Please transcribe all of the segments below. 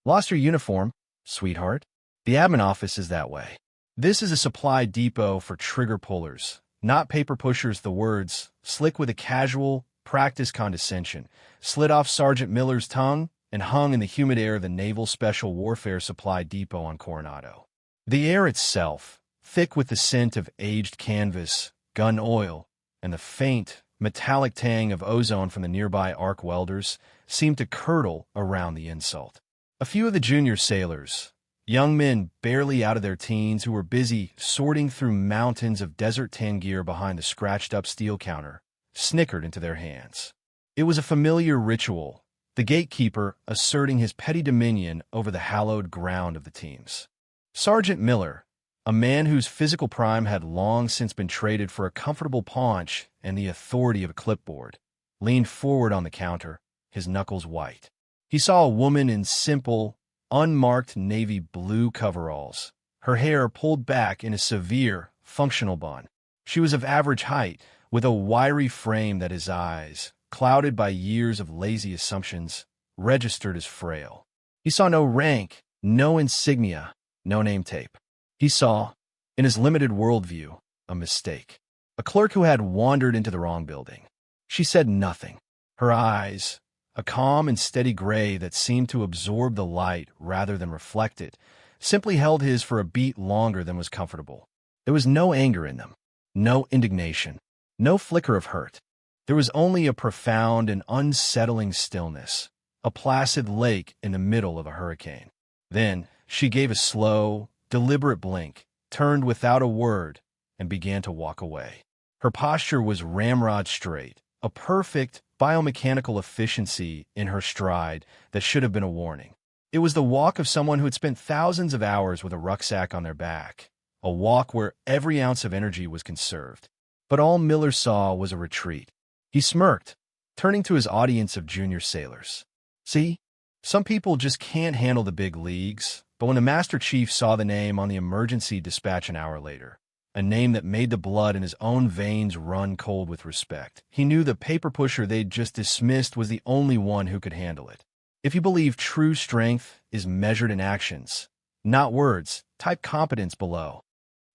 Lost your uniform, sweetheart? The admin office is that way. This is a supply depot for trigger pullers, not paper pushers. The words, slick with a casual, practiced condescension, slid off Sergeant Miller's tongue and hung in the humid air of the Naval Special Warfare Supply Depot on Coronado. The air itself, thick with the scent of aged canvas, gun oil, and the faint, metallic tang of ozone from the nearby arc welders, seemed to curdle around the insult. A few of the junior sailors, young men barely out of their teens who were busy sorting through mountains of desert tan gear behind the scratched-up steel counter, snickered into their hands. It was a familiar ritual, the gatekeeper asserting his petty dominion over the hallowed ground of the teams. Sergeant Miller, a man whose physical prime had long since been traded for a comfortable paunch and the authority of a clipboard, leaned forward on the counter, his knuckles white. He saw a woman in simple, unmarked navy blue coveralls, her hair pulled back in a severe, functional bun. She was of average height, with a wiry frame that his eyes, clouded by years of lazy assumptions, registered as frail. He saw no rank, no insignia, no name tape. He saw, in his limited worldview, a mistake. A clerk who had wandered into the wrong building. She said nothing. Her eyes, a calm and steady gray that seemed to absorb the light rather than reflect it, simply held his for a beat longer than was comfortable. There was no anger in them, no indignation, no flicker of hurt. There was only a profound and unsettling stillness, a placid lake in the middle of a hurricane. Then she gave a slow, deliberate blink, turned without a word, and began to walk away. Her posture was ramrod straight, a perfect biomechanical efficiency in her stride that should have been a warning. It was the walk of someone who had spent thousands of hours with a rucksack on their back, a walk where every ounce of energy was conserved. But all Miller saw was a retreat. He smirked, turning to his audience of junior sailors. See, some people just can't handle the big leagues, but when the Master Chief saw the name on the emergency dispatch an hour later, a name that made the blood in his own veins run cold with respect, he knew the paper pusher they'd just dismissed was the only one who could handle it. If you believe true strength is measured in actions, not words, type competence below.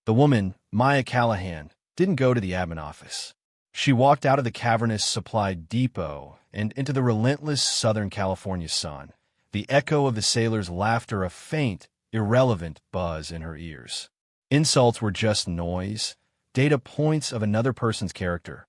The woman, Maya Callahan, didn't go to the admin office. She walked out of the cavernous supply depot and into the relentless Southern California sun, the echo of the sailors' laughter a faint, irrelevant buzz in her ears. Insults were just noise, data points of another person's character,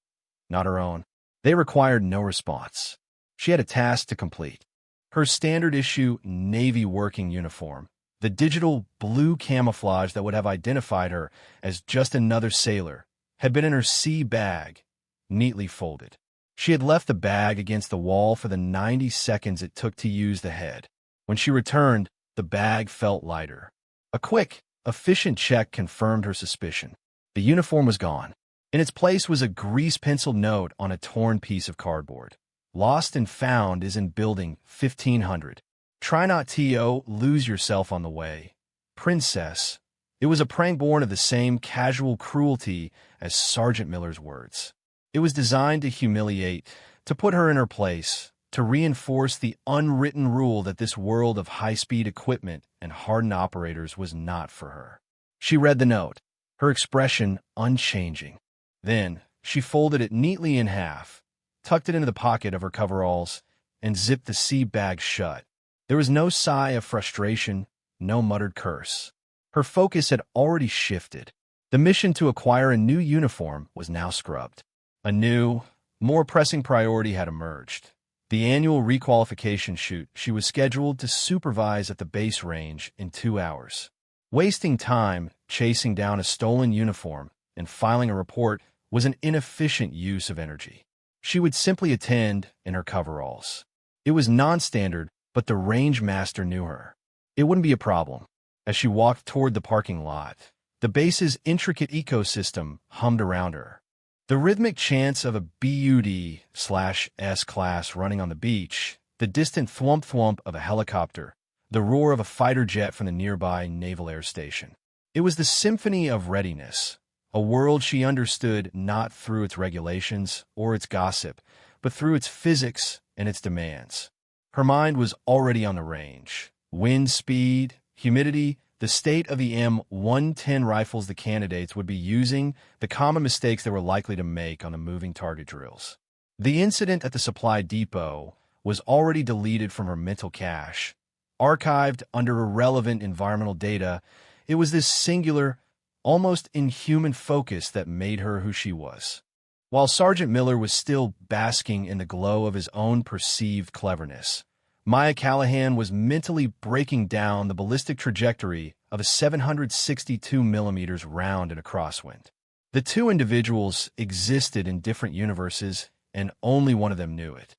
not her own. They required no response. She had a task to complete. Her standard-issue Navy working uniform, the digital blue camouflage that would have identified her as just another sailor, had been in her sea bag, neatly folded. She had left the bag against the wall for the 90 seconds it took to use the head. When she returned, the bag felt lighter. A quick, efficient check confirmed her suspicion. The uniform was gone. In its place was a grease-penciled note on a torn piece of cardboard. Lost and found is in building 1500. Try not to lose yourself on the way. Princess. It was a prank born of the same casual cruelty as Sergeant Miller's words. It was designed to humiliate, to put her in her place, to reinforce the unwritten rule that this world of high-speed equipment and hardened operators was not for her. She read the note, her expression unchanging. Then she folded it neatly in half, tucked it into the pocket of her coveralls, and zipped the sea bag shut. There was no sigh of frustration, no muttered curse. Her focus had already shifted. The mission to acquire a new uniform was now scrubbed. A new, more pressing priority had emerged. The annual requalification shoot she was scheduled to supervise at the base range in 2 hours. Wasting time chasing down a stolen uniform and filing a report was an inefficient use of energy. She would simply attend in her coveralls. It was non-standard, but the range master knew her. It wouldn't be a problem. As she walked toward the parking lot, the base's intricate ecosystem hummed around her. The rhythmic chants of a BUD/S class running on the beach, the distant thwump-thwump of a helicopter, the roar of a fighter jet from the nearby Naval Air Station. It was the symphony of readiness, a world she understood not through its regulations or its gossip, but through its physics and its demands. Her mind was already on the range, Wind speed, humidity, the state of the M110 rifles the candidates would be using, the common mistakes they were likely to make on the moving target drills. The incident at the supply depot was already deleted from her mental cache. Archived under irrelevant environmental data, it was this singular, almost inhuman focus that made her who she was. While Sergeant Miller was still basking in the glow of his own perceived cleverness, Maya Callahan was mentally breaking down the ballistic trajectory of a 762 millimeters round in a crosswind. The two individuals existed in different universes, and only one of them knew it.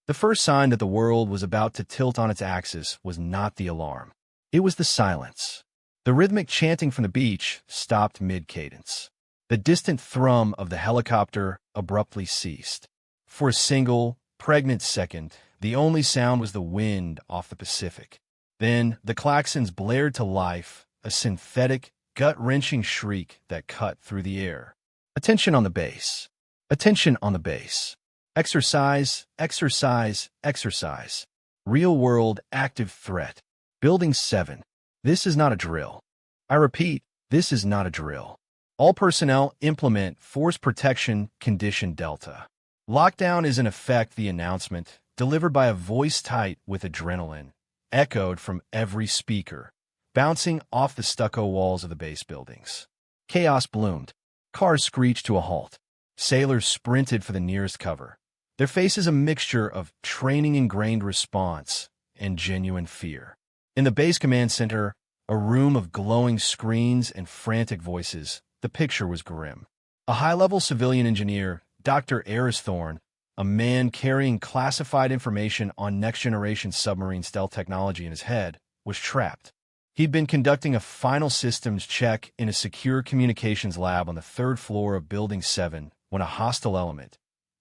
The first sign that the world was about to tilt on its axis was not the alarm. It was the silence. The rhythmic chanting from the beach stopped mid-cadence. The distant thrum of the helicopter abruptly ceased. For a single, pregnant second, the only sound was the wind off the Pacific. Then the klaxons blared to life, a synthetic, gut-wrenching shriek that cut through the air. Attention on the base. Attention on the base. Exercise, exercise, exercise. Real-world active threat. Building 7. This is not a drill. I repeat, this is not a drill. All personnel implement Force Protection Condition Delta. Lockdown is in effect the announcement, delivered by a voice tight with adrenaline, echoed from every speaker, bouncing off the stucco walls of the base buildings. Chaos bloomed. Cars screeched to a halt. Sailors sprinted for the nearest cover. Their faces a mixture of training-ingrained response and genuine fear. In the base command center, a room of glowing screens and frantic voices, the picture was grim. A high-level civilian engineer, Dr. Thorne, a man carrying classified information on next-generation submarine stealth technology in his head, was trapped. He'd been conducting a final systems check in a secure communications lab on the third floor of Building 7 when a hostile element,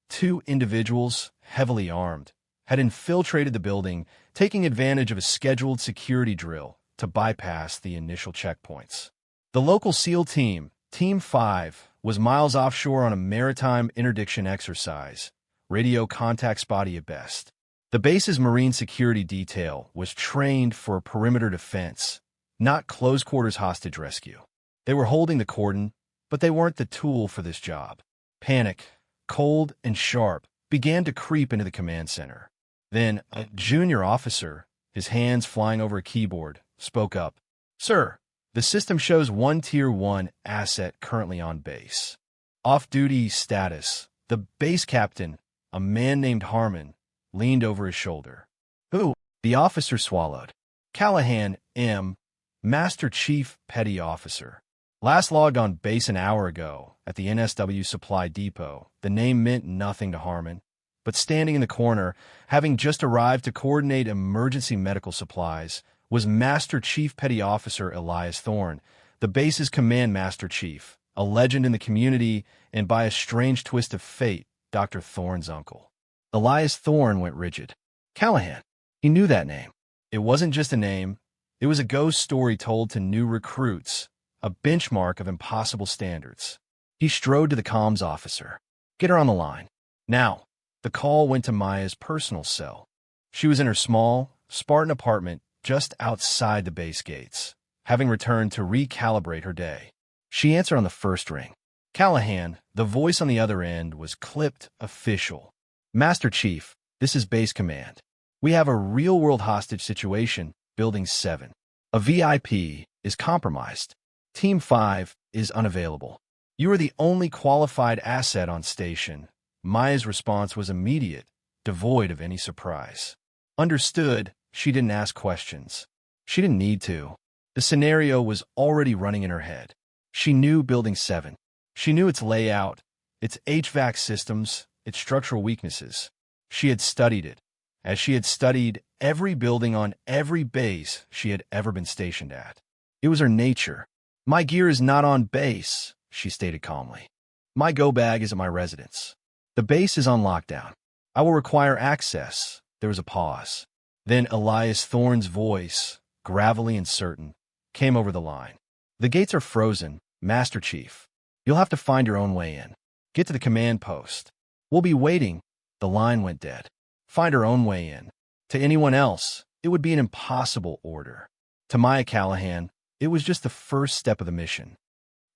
two individuals, heavily armed, had infiltrated the building, taking advantage of a scheduled security drill to bypass the initial checkpoints. The local SEAL team, Team 5, was miles offshore on a maritime interdiction exercise, radio contact spotty at best. The base's marine security detail was trained for perimeter defense, not close-quarters hostage rescue. They were holding the cordon, but they weren't the tool for this job. Panic, cold and sharp, began to creep into the command center. Then a junior officer, his hands flying over a keyboard, spoke up. "Sir, the system shows one Tier 1 asset currently on base. Off-duty status." The base captain, a man named Harmon, leaned over his shoulder. "Who?" The officer swallowed. "Callahan, M., Master Chief Petty Officer. Last logged on base an hour ago at the NSW Supply Depot." The name meant nothing to Harmon, but standing in the corner, having just arrived to coordinate emergency medical supplies, was Master Chief Petty Officer Elias Thorne, the base's Command Master Chief, a legend in the community and, by a strange twist of fate, Dr. Thorne's uncle. Elias Thorne went rigid. Callahan. He knew that name. It wasn't just a name. It was a ghost story told to new recruits, a benchmark of impossible standards. He strode to the comms officer. "Get her on the line. Now." The call went to Maya's personal cell. She was in her small, Spartan apartment just outside the base gates, having returned to recalibrate her day. She answered on the first ring. Callahan, the voice on the other end, was clipped official. "Master Chief, this is Base Command. We have a real-world hostage situation, Building 7. A VIP is compromised. Team 5 is unavailable. You are the only qualified asset on station." Maya's response was immediate, devoid of any surprise. Understood, she didn't ask questions. She didn't need to. The scenario was already running in her head. She knew Building 7. She knew its layout, its HVAC systems, its structural weaknesses. She had studied it, as she had studied every building on every base she had ever been stationed at. It was her nature. "My gear is not on base," she stated calmly. "My go bag is at my residence. The base is on lockdown. I will require access." There was a pause. Then Elias Thorne's voice, gravelly and certain, came over the line. "The gates are frozen, Master Chief. You'll have to find your own way in. Get to the command post. We'll be waiting." The line went dead. "Find her own way in. To anyone else, it would be an impossible order. To Maya Callahan, it was just the first step of the mission.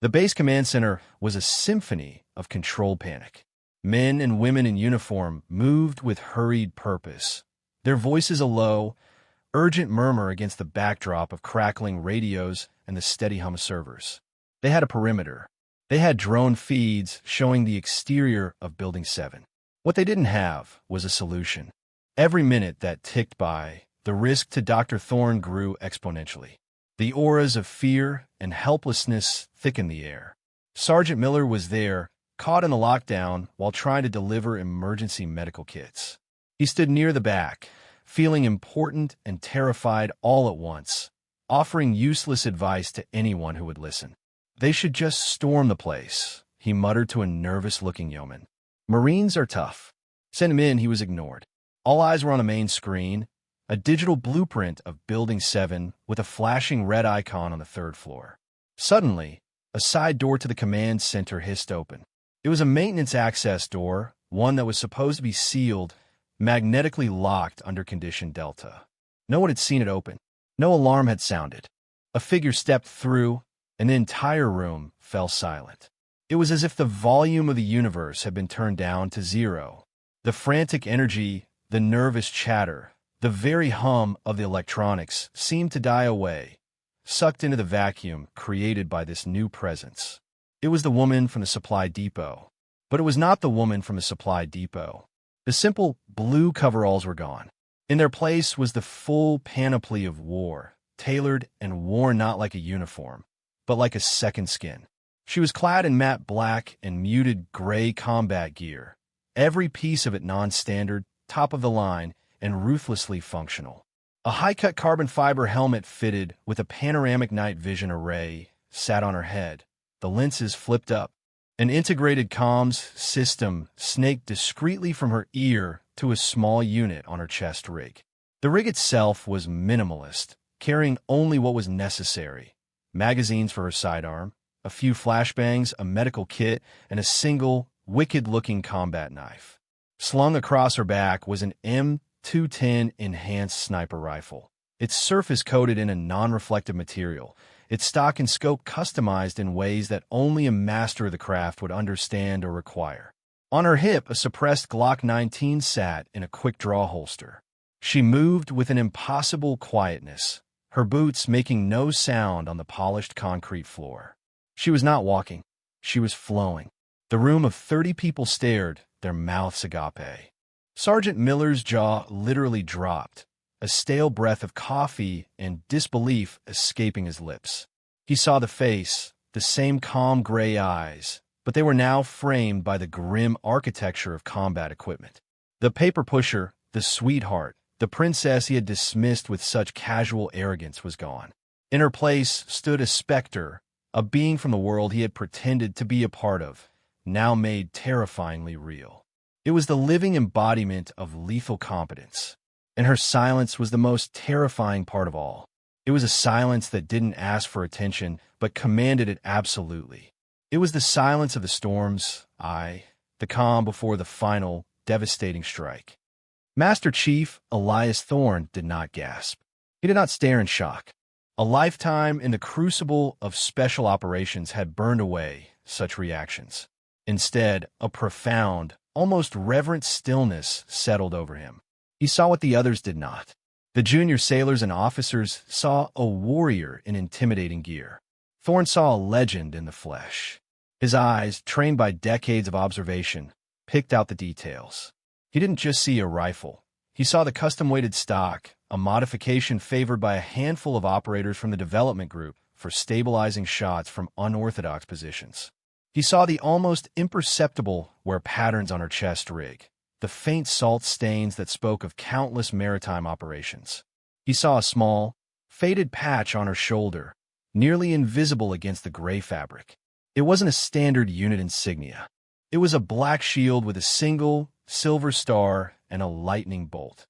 The base command center was a symphony of controlled panic. Men and women in uniform moved with hurried purpose, their voices a low, urgent murmur against the backdrop of crackling radios and the steady hum of servers. They had a perimeter. They had drone feeds showing the exterior of Building 7. What they didn't have was a solution. Every minute that ticked by, the risk to Dr. Thorne grew exponentially. The auras of fear and helplessness thickened the air. Sergeant Miller was there, caught in the lockdown while trying to deliver emergency medical kits. He stood near the back, feeling important and terrified all at once, offering useless advice to anyone who would listen. They should just storm the place, he muttered to a nervous-looking yeoman. Marines are tough. Send him in, he was ignored. All eyes were on the main screen, a digital blueprint of Building 7 with a flashing red icon on the third floor. Suddenly, a side door to the command center hissed open. It was a maintenance access door, one that was supposed to be sealed, magnetically locked under condition Delta. No one had seen it open. No alarm had sounded. A figure stepped through, and the entire room fell silent. It was as if the volume of the universe had been turned down to zero. The frantic energy, the nervous chatter, the very hum of the electronics seemed to die away, sucked into the vacuum created by this new presence. It was the woman from the supply depot. But it was not the woman from the supply depot. The simple blue coveralls were gone. In their place was the full panoply of war, tailored and worn not like a uniform, but like a second skin. She was clad in matte black and muted gray combat gear, every piece of it non-standard, top of the line, and ruthlessly functional. A high-cut carbon fiber helmet fitted with a panoramic night vision array sat on her head, the lenses flipped up. An integrated comms system snaked discreetly from her ear to a small unit on her chest rig. The rig itself was minimalist, carrying only what was necessary: magazines for her sidearm, a few flashbangs, a medical kit, and a single, wicked-looking combat knife. Slung across her back was an M210 enhanced sniper rifle, its surface coated in a non-reflective material, its stock and scope customized in ways that only a master of the craft would understand or require. On her hip, a suppressed Glock 19 sat in a quick-draw holster. She moved with an impossible quietness, her boots making no sound on the polished concrete floor. She was not walking. She was flowing. The room of 30 people stared, their mouths agape. Sergeant Miller's jaw literally dropped, a stale breath of coffee and disbelief escaping his lips. He saw the face, the same calm gray eyes, but they were now framed by the grim architecture of combat equipment. The paper pusher, the sweetheart, the princess he had dismissed with such casual arrogance was gone. In her place stood a specter, a being from the world he had pretended to be a part of, now made terrifyingly real. It was the living embodiment of lethal competence. And her silence was the most terrifying part of all. It was a silence that didn't ask for attention, but commanded it absolutely. It was the silence of the storms, the calm before the final, devastating strike. Master Chief Elias Thorne did not gasp. He did not stare in shock. A lifetime in the crucible of special operations had burned away such reactions. Instead, a profound, almost reverent stillness settled over him. He saw what the others did not. The junior sailors and officers saw a warrior in intimidating gear. Thorne saw a legend in the flesh. His eyes, trained by decades of observation, picked out the details. He didn't just see a rifle. He saw the custom-weighted stock, a modification favored by a handful of operators from the development group for stabilizing shots from unorthodox positions. He saw the almost imperceptible wear patterns on her chest rig, the faint salt stains that spoke of countless maritime operations. He saw a small, faded patch on her shoulder, nearly invisible against the gray fabric. It wasn't a standard unit insignia. It was a black shield with a single, silver star and a lightning bolt.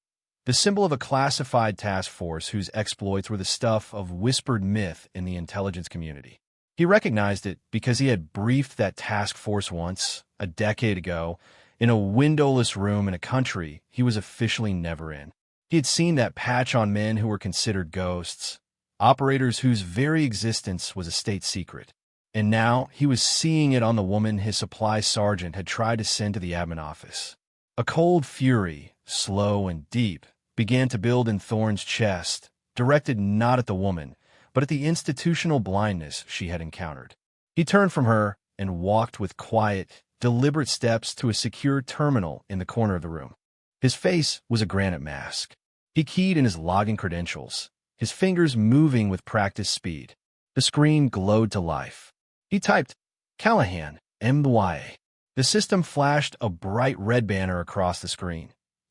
The symbol of a classified task force whose exploits were the stuff of whispered myth in the intelligence community. He recognized it because he had briefed that task force once, a decade ago, in a windowless room in a country he was officially never in. He had seen that patch on men who were considered ghosts, operators whose very existence was a state secret. And now he was seeing it on the woman his supply sergeant had tried to send to the admin office. A cold fury, slow and deep, began to build in Thorne's chest, directed not at the woman, but at the institutional blindness she had encountered. He turned from her and walked with quiet, deliberate steps to a secure terminal in the corner of the room. His face was a granite mask. He keyed in his login credentials, his fingers moving with practiced speed. The screen glowed to life. He typed, Callahan, MY. The system flashed a bright red banner across the screen.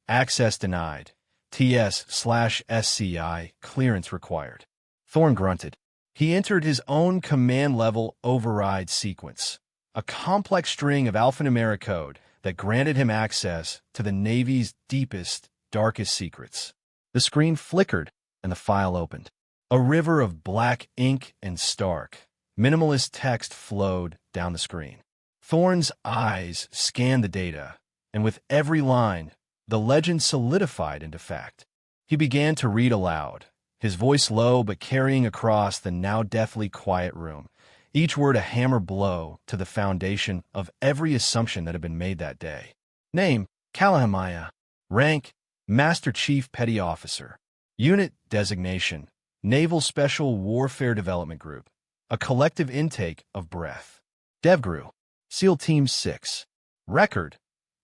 Access denied. TS/SCI clearance required. Thorne grunted. He entered his own command-level override sequence, a complex string of alphanumeric code that granted him access to the Navy's deepest, darkest secrets. The screen flickered, and the file opened. A river of black ink and stark, minimalist text flowed down the screen. Thorne's eyes scanned the data, and with every line, the legend solidified into fact. He began to read aloud, his voice low but carrying across the now deathly quiet room, each word a hammer blow to the foundation of every assumption that had been made that day. Name, Callahan. Rank, Master Chief Petty Officer. Unit designation, Naval Special Warfare Development Group. A collective intake of breath. DevGru, SEAL Team 6. Record,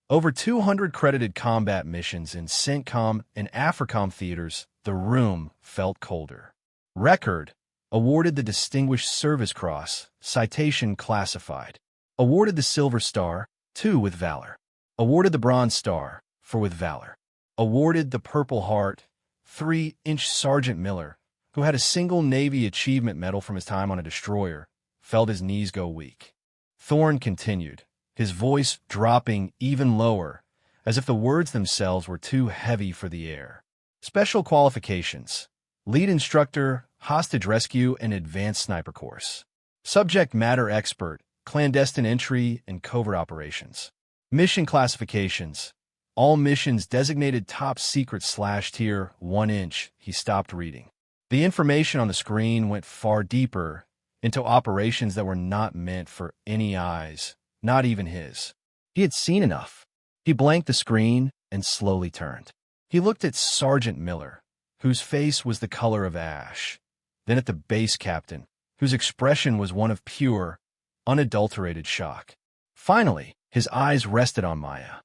over 200 credited combat missions in CENTCOM and AFRICOM theaters. The room felt colder. Record, awarded the Distinguished Service Cross, citation classified. Awarded the Silver Star, 2 with Valor. Awarded the Bronze Star, 4 with Valor. Awarded the Purple Heart, 3-inch Sergeant Miller, who had a single Navy Achievement Medal from his time on a destroyer, felt his knees go weak. Thorne continued, his voice dropping even lower, as if the words themselves were too heavy for the air. Special qualifications. Lead Instructor, Hostage Rescue and Advanced Sniper Course. Subject Matter Expert, Clandestine Entry and Covert Operations. Mission Classifications. All missions designated top secret /tier 1-inch. He stopped reading. The information on the screen went far deeper into operations that were not meant for any eyes, not even his. He had seen enough. He blanked the screen and slowly turned. He looked at Sergeant Miller, whose face was the color of ash, then at the base captain, whose expression was one of pure, unadulterated shock. Finally, his eyes rested on Maya.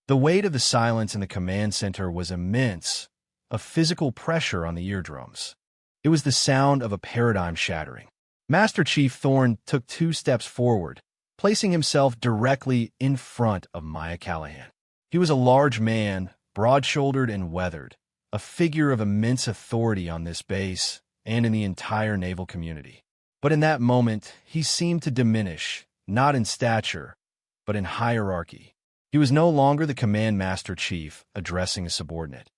The weight of the silence in the command center was immense, a physical pressure on the eardrums. It was the sound of a paradigm shattering. Master Chief Thorne took 2 steps forward, placing himself directly in front of Maya Callahan. He was a large man, broad-shouldered and weathered, a figure of immense authority on this base and in the entire naval community. But in that moment, he seemed to diminish, not in stature, but in hierarchy. He was no longer the Command Master Chief addressing a subordinate.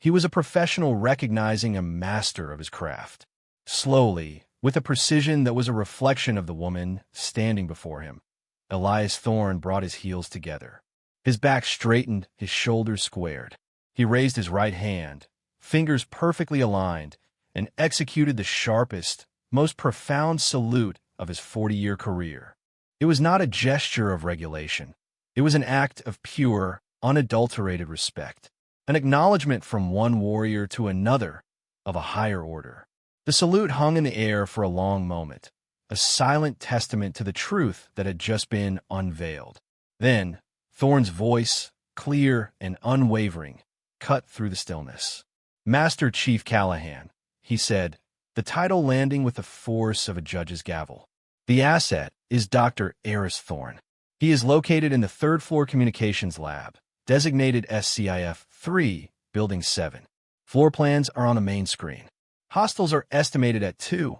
He was a professional recognizing a master of his craft. Slowly, with a precision that was a reflection of the woman standing before him, Elias Thorne brought his heels together. His back straightened, his shoulders squared. He raised his right hand, fingers perfectly aligned, and executed the sharpest, most profound salute of his 40-year career. It was not a gesture of regulation. It was an act of pure, unadulterated respect, an acknowledgement from one warrior to another of a higher order. The salute hung in the air for a long moment, a silent testament to the truth that had just been unveiled. Then, Thorne's voice, clear and unwavering, cut through the stillness. Master Chief Callahan, he said, the title landing with the force of a judge's gavel. The asset is Dr. Eris Thorne. He is located in the 3rd floor communications lab, designated SCIF 3, Building 7. Floor plans are on the main screen. Hostiles are estimated at 2,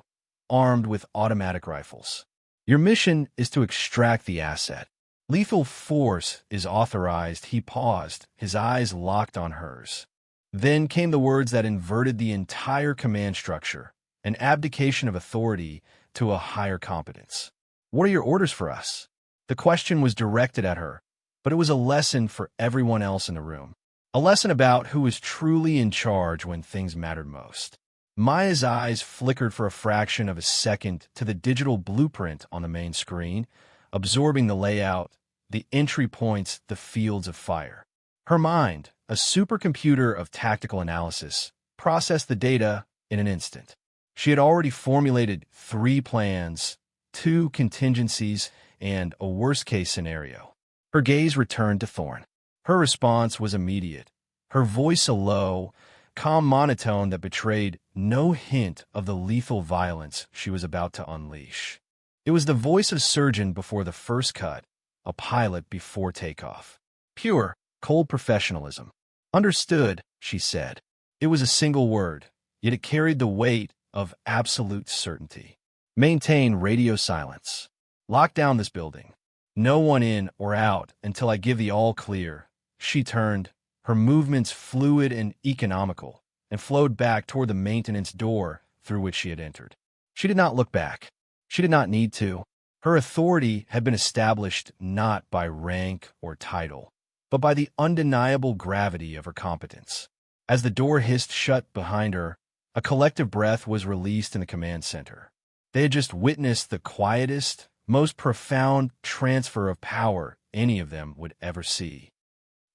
armed with automatic rifles. Your mission is to extract the asset. Lethal force is authorized. He paused, his eyes locked on hers. Then came the words that inverted the entire command structure, an abdication of authority to a higher competence. What are your orders for us? The question was directed at her, but it was a lesson for everyone else in the room. A lesson about who was truly in charge when things mattered most. Maya's eyes flickered for a fraction of a second to the digital blueprint on the main screen, absorbing the layout, the entry points, the fields of fire. Her mind, a supercomputer of tactical analysis, processed the data in an instant. She had already formulated 3 plans, 2 contingencies, and a worst-case scenario. Her gaze returned to Thorn. Her response was immediate, her voice a low, calm monotone that betrayed no hint of the lethal violence she was about to unleash. It was the voice of a surgeon before the first cut, a pilot before takeoff. Pure, cold professionalism. "Understood," she said. It was a single word, yet it carried the weight of absolute certainty. "Maintain radio silence. Lock down this building. No one in or out until I give the all clear." She turned, her movements fluid and economical, and flowed back toward the maintenance door through which she had entered. She did not look back. She did not need to. Her authority had been established not by rank or title, but by the undeniable gravity of her competence. As the door hissed shut behind her, a collective breath was released in the command center. They had just witnessed the quietest, most profound transfer of power any of them would ever see.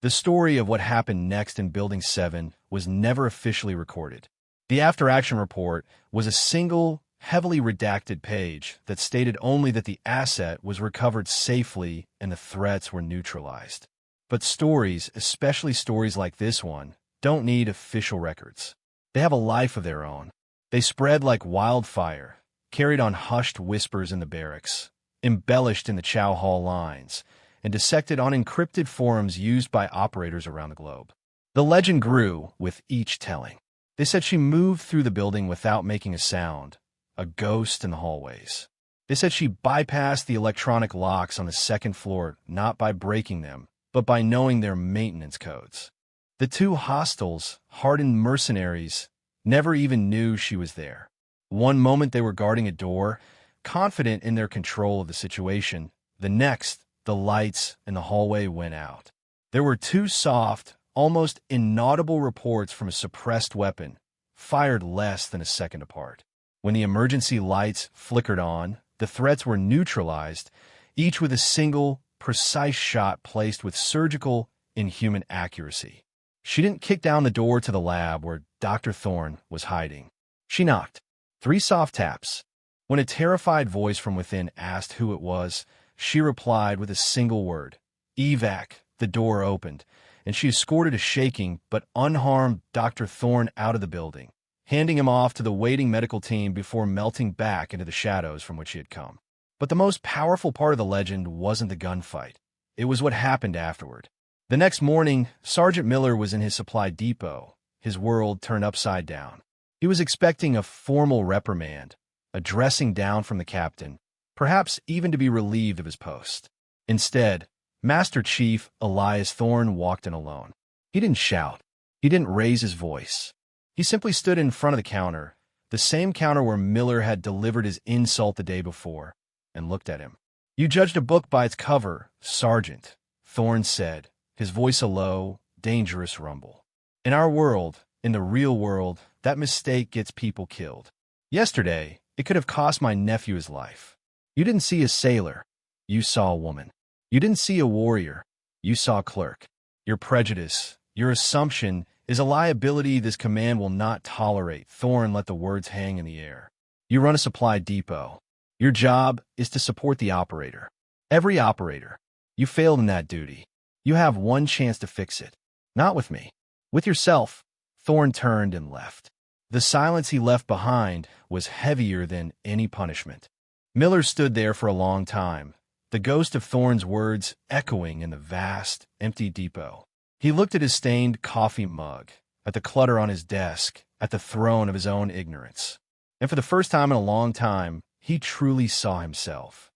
The story of what happened next in Building 7 was never officially recorded. The after-action report was a single, heavily redacted page that stated only that the asset was recovered safely and the threats were neutralized. But stories, especially stories like this one, don't need official records. They have a life of their own. They spread like wildfire, carried on hushed whispers in the barracks, embellished in the chow hall lines, and dissected on encrypted forums used by operators around the globe. The legend grew with each telling. They said she moved through the building without making a sound, a ghost in the hallways. They said she bypassed the electronic locks on the second floor not by breaking them, but by knowing their maintenance codes. The 2 hostiles, hardened mercenaries, never even knew she was there. One moment they were guarding a door, confident in their control of the situation. The next, the lights in the hallway went out. There were 2 soft, almost inaudible reports from a suppressed weapon, fired less than a second apart. When the emergency lights flickered on, the threats were neutralized, each with a single, precise shot placed with surgical, inhuman accuracy. She didn't kick down the door to the lab where Dr. Thorne was hiding. She knocked. 3 soft taps. When a terrified voice from within asked who it was, she replied with a single word, "Evac." The door opened, and she escorted a shaking but unharmed Dr. Thorne out of the building, handing him off to the waiting medical team before melting back into the shadows from which he had come. But the most powerful part of the legend wasn't the gunfight. It was what happened afterward. The next morning, Sergeant Miller was in his supply depot, his world turned upside down. He was expecting a formal reprimand, a dressing down from the captain, perhaps even to be relieved of his post. Instead, Master Chief Elias Thorne walked in alone. He didn't shout. He didn't raise his voice. He simply stood in front of the counter, the same counter where Miller had delivered his insult the day before, and looked at him. "You judged a book by its cover, Sergeant," Thorne said, his voice a low, dangerous rumble. "In our world, in the real world, that mistake gets people killed. Yesterday, it could have cost my nephew his life. You didn't see a sailor. You saw a woman. You didn't see a warrior. You saw a clerk. Your prejudice, your assumption, is a liability this command will not tolerate." Thorne let the words hang in the air. "You run a supply depot. Your job is to support the operator. Every operator. You failed in that duty. You have one chance to fix it. Not with me. With yourself." Thorne turned and left. The silence he left behind was heavier than any punishment. Miller stood there for a long time, the ghost of Thorne's words echoing in the vast, empty depot. He looked at his stained coffee mug, at the clutter on his desk, at the throne of his own ignorance. And for the first time in a long time, he truly saw himself.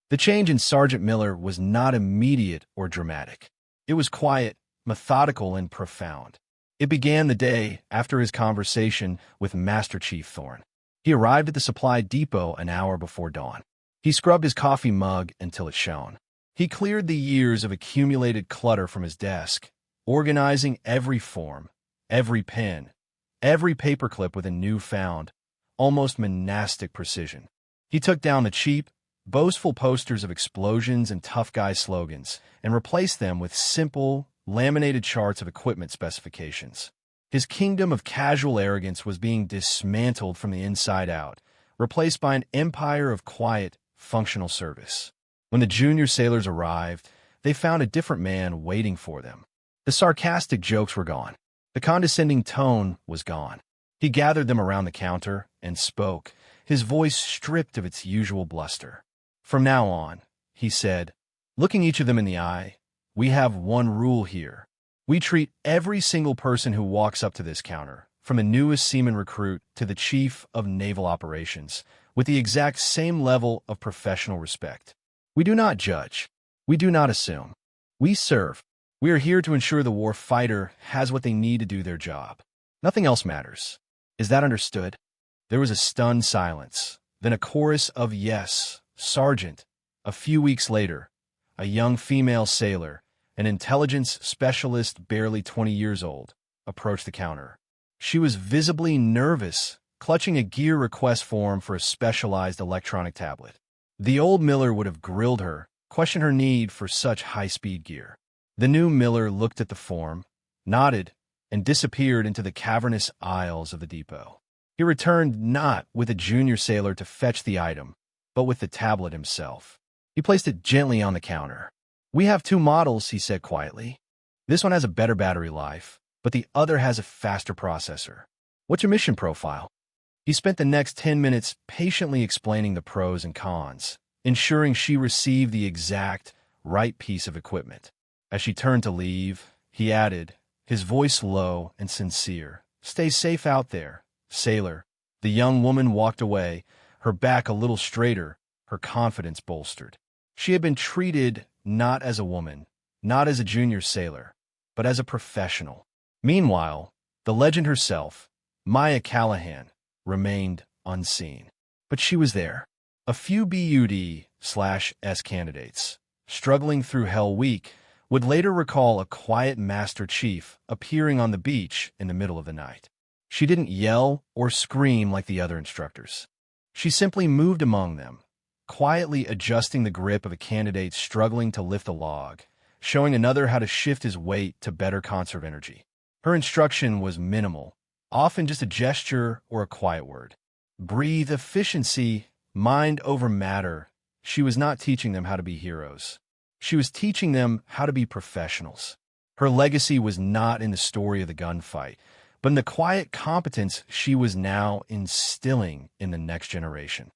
The change in Sergeant Miller was not immediate or dramatic. It was quiet, methodical, and profound. It began the day after his conversation with Master Chief Thorne. He arrived at the supply depot an hour before dawn. He scrubbed his coffee mug until it shone. He cleared the years of accumulated clutter from his desk, organizing every form, every pen, every paperclip with a newfound, almost monastic precision. He took down the cheap, boastful posters of explosions and tough guy slogans and replaced them with simple, laminated charts of equipment specifications. His kingdom of casual arrogance was being dismantled from the inside out, replaced by an empire of quiet, functional service. When the junior sailors arrived, they found a different man waiting for them. The sarcastic jokes were gone. The condescending tone was gone. He gathered them around the counter and spoke, his voice stripped of its usual bluster. "From now on," he said, looking each of them in the eye, "we have one rule here. We treat every single person who walks up to this counter, from the newest seaman recruit to the chief of naval operations, with the exact same level of professional respect. We do not judge. We do not assume. We serve. We are here to ensure the war fighter has what they need to do their job. Nothing else matters. Is that understood?" There was a stunned silence, then a chorus of "Yes, Sergeant." A few weeks later, a young female sailor, an intelligence specialist barely 20 years old, approached the counter. She was visibly nervous, clutching a gear request form for a specialized electronic tablet. The old miller would have grilled her, questioned her need for such high-speed gear. The new miller looked at the form, nodded, and disappeared into the cavernous aisles of the depot. He returned not with a junior sailor to fetch the item, but with the tablet himself. He placed it gently on the counter. "We have two models," he said quietly. "This one has a better battery life, but the other has a faster processor. What's your mission profile?" He spent the next 10 minutes patiently explaining the pros and cons, ensuring she received the exact right piece of equipment. As she turned to leave, he added, his voice low and sincere, "Stay safe out there, sailor." The young woman walked away, her back a little straighter, her confidence bolstered. She had been treated not as a woman, not as a junior sailor, but as a professional. Meanwhile, the legend herself, Maya Callahan, remained unseen. But she was there. A few BUD/S candidates, struggling through Hell Week, would later recall a quiet Master Chief appearing on the beach in the middle of the night. She didn't yell or scream like the other instructors. She simply moved among them, quietly adjusting the grip of a candidate struggling to lift a log, showing another how to shift his weight to better conserve energy. Her instruction was minimal, often just a gesture or a quiet word. Breathe, efficiency, mind over matter. She was not teaching them how to be heroes. She was teaching them how to be professionals. Her legacy was not in the story of the gunfight, but in the quiet competence she was now instilling in the next generation.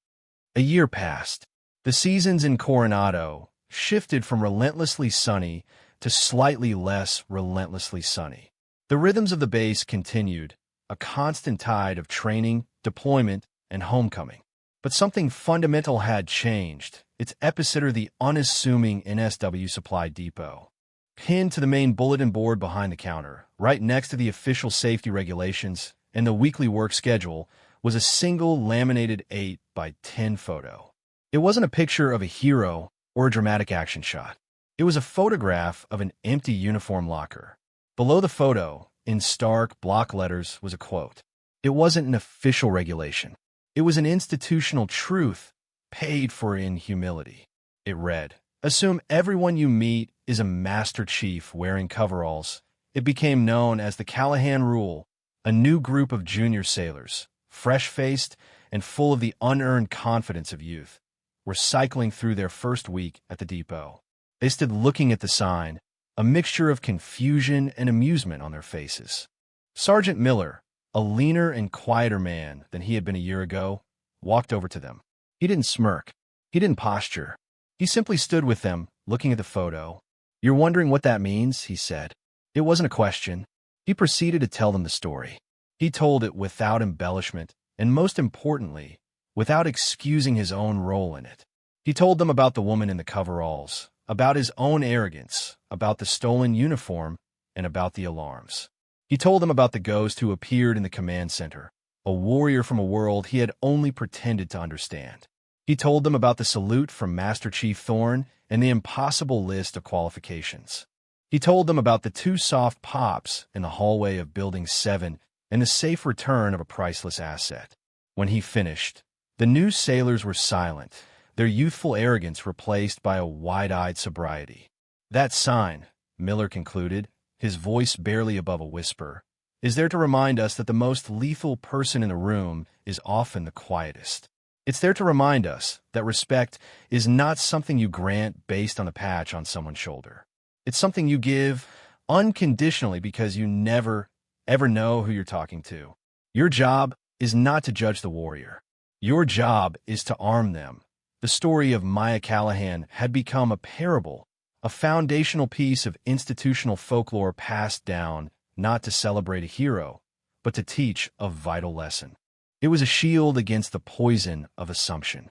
A year passed. The seasons in Coronado shifted from relentlessly sunny to slightly less relentlessly sunny. The rhythms of the base continued, a constant tide of training, deployment, and homecoming. But something fundamental had changed. Its epicenter, the unassuming NSW Supply Depot. Pinned to the main bulletin board behind the counter, right next to the official safety regulations and the weekly work schedule, was a single laminated 8x10 photo. It wasn't a picture of a hero or a dramatic action shot. It was a photograph of an empty uniform locker. Below the photo, in stark block letters, was a quote. It wasn't an official regulation. It was an institutional truth, paid for in humility. It read, "Assume everyone you meet is a Master Chief wearing coveralls." It became known as the Callahan Rule. A new group of junior sailors, fresh-faced and full of the unearned confidence of youth, were cycling through their first week at the depot. They stood looking at the sign, a mixture of confusion and amusement on their faces. Sergeant Miller, a leaner and quieter man than he had been a year ago, walked over to them. He didn't smirk. He didn't posture. He simply stood with them, looking at the photo. "You're wondering what that means?" he said. It wasn't a question. He proceeded to tell them the story. He told it without embellishment, and most importantly, without excusing his own role in it. He told them about the woman in the coveralls, about his own arrogance, about the stolen uniform, and about the alarms. He told them about the ghost who appeared in the command center, a warrior from a world he had only pretended to understand. He told them about the salute from Master Chief Thorne and the impossible list of qualifications. He told them about the two soft pops in the hallway of Building 7 and the safe return of a priceless asset. When he finished, the new sailors were silent, their youthful arrogance replaced by a wide-eyed sobriety. That sign, Miller concluded, his voice barely above a whisper, is there to remind us that the most lethal person in the room is often the quietest. It's there to remind us that respect is not something you grant based on a patch on someone's shoulder. It's something you give unconditionally because you never, ever know who you're talking to. Your job is not to judge the warrior. Your job is to arm them. The story of Maya Callahan had become a parable, a foundational piece of institutional folklore passed down not to celebrate a hero, but to teach a vital lesson. It was a shield against the poison of assumption.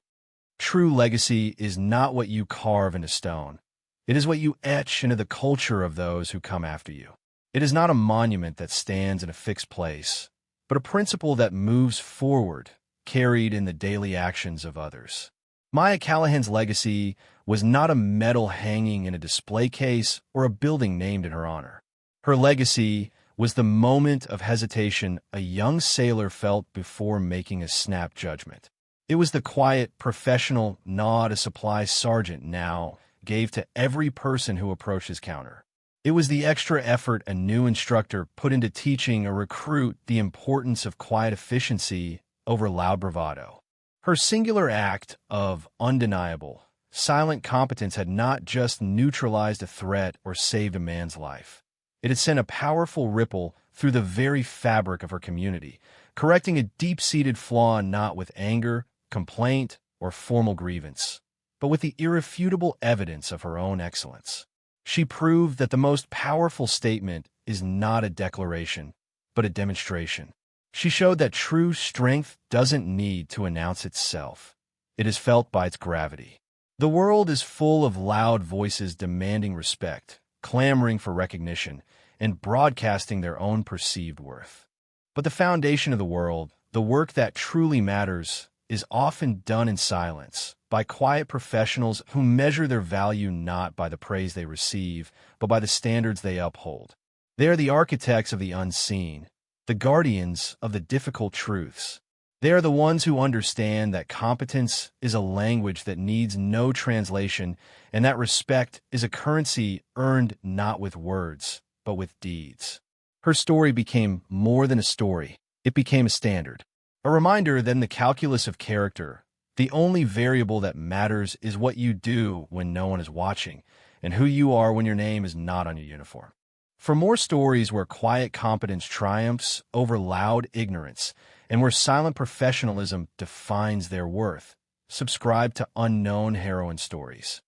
True legacy is not what you carve into stone. It is what you etch into the culture of those who come after you. It is not a monument that stands in a fixed place, but a principle that moves forward, carried in the daily actions of others. Maya Callahan's legacy was not a medal hanging in a display case or a building named in her honor. Her legacy was the moment of hesitation a young sailor felt before making a snap judgment. It was the quiet, professional nod a supply sergeant now gave to every person who approached his counter. It was the extra effort a new instructor put into teaching a recruit the importance of quiet efficiency over loud bravado. Her singular act of undeniable, silent competence had not just neutralized a threat or saved a man's life. It had sent a powerful ripple through the very fabric of her community, correcting a deep-seated flaw not with anger, complaint, or formal grievance, but with the irrefutable evidence of her own excellence. She proved that the most powerful statement is not a declaration, but a demonstration. She showed that true strength doesn't need to announce itself. It is felt by its gravity. The world is full of loud voices demanding respect, clamoring for recognition, and broadcasting their own perceived worth. But the foundation of the world, the work that truly matters, is often done in silence, by quiet professionals who measure their value not by the praise they receive, but by the standards they uphold. They are the architects of the unseen, the guardians of the difficult truths. They are the ones who understand that competence is a language that needs no translation, and that respect is a currency earned not with words, but with deeds. Her story became more than a story. It became a standard. A reminder that in the calculus of character, the only variable that matters is what you do when no one is watching, and who you are when your name is not on your uniform. For more stories where quiet competence triumphs over loud ignorance, and where silent professionalism defines their worth, subscribe to Unknown Heroine Stories.